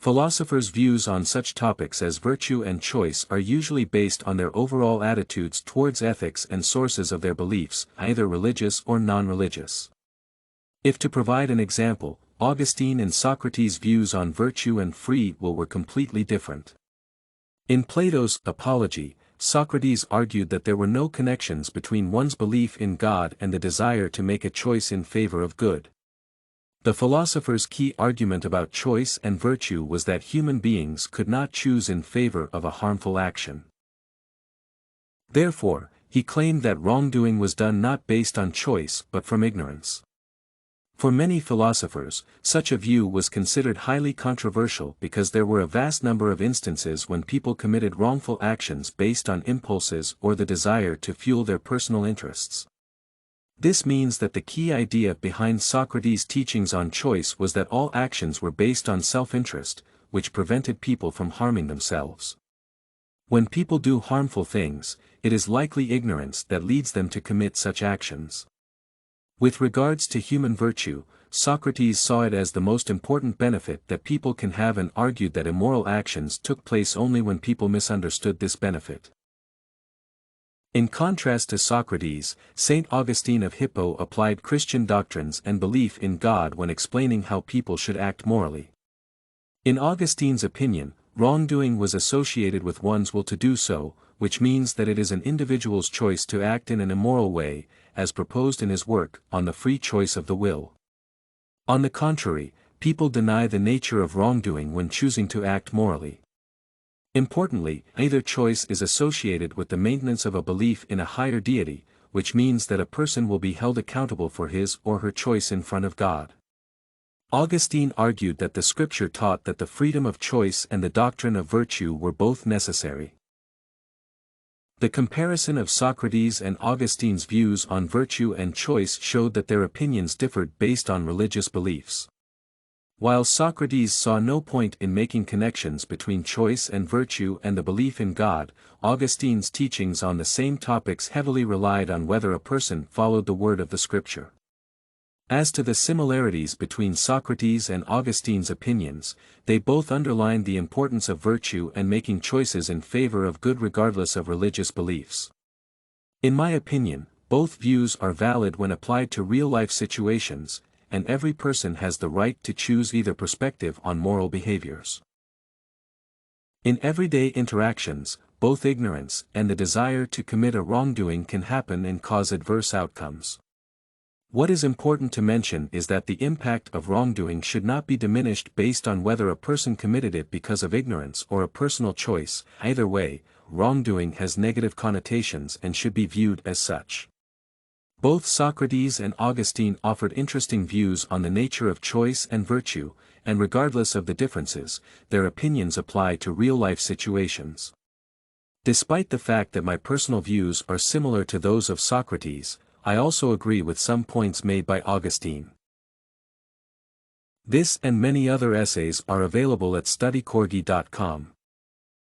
Philosophers' views on such topics as virtue and choice are usually based on their overall attitudes towards ethics and sources of their beliefs, either religious or non-religious. If to provide an example, Augustine and Socrates' views on virtue and free will were completely different. In Plato's Apology, Socrates argued that there were no connections between one's belief in God and the desire to make a choice in favor of good. The philosopher's key argument about choice and virtue was that human beings could not choose in favor of a harmful action. Therefore, he claimed that wrongdoing was done not based on choice but from ignorance. For many philosophers, such a view was considered highly controversial because there were a vast number of instances when people committed wrongful actions based on impulses or the desire to fuel their personal interests. This means that the key idea behind Socrates' teachings on choice was that all actions were based on self-interest, which prevented people from harming themselves. When people do harmful things, it is likely ignorance that leads them to commit such actions. With regards to human virtue, Socrates saw it as the most important benefit that people can have and argued that immoral actions took place only when people misunderstood this benefit. In contrast to Socrates, St. Augustine of Hippo applied Christian doctrines and belief in God when explaining how people should act morally. In Augustine's opinion, wrongdoing was associated with one's will to do so, which means that it is an individual's choice to act in an immoral way, as proposed in his work, On the Free Choice of the Will. On the contrary, people deny the nature of wrongdoing when choosing to act morally. Importantly, either choice is associated with the maintenance of a belief in a higher deity, which means that a person will be held accountable for his or her choice in front of God. Augustine argued that the scripture taught that the freedom of choice and the doctrine of virtue were both necessary. The comparison of Socrates and Augustine's views on virtue and choice showed that their opinions differed based on religious beliefs. While Socrates saw no point in making connections between choice and virtue and the belief in God, Augustine's teachings on the same topics heavily relied on whether a person followed the word of the scripture. As to the similarities between Socrates and Augustine's opinions, they both underlined the importance of virtue and making choices in favor of good regardless of religious beliefs. In my opinion, both views are valid when applied to real-life situations, and every person has the right to choose either perspective on moral behaviors. In everyday interactions, both ignorance and the desire to commit a wrongdoing can happen and cause adverse outcomes. What is important to mention is that the impact of wrongdoing should not be diminished based on whether a person committed it because of ignorance or a personal choice. Either way, wrongdoing has negative connotations and should be viewed as such. Both Socrates and Augustine offered interesting views on the nature of choice and virtue, and regardless of the differences, their opinions apply to real-life situations. Despite the fact that my personal views are similar to those of Socrates, I also agree with some points made by Augustine. This and many other essays are available at studycorgi.com.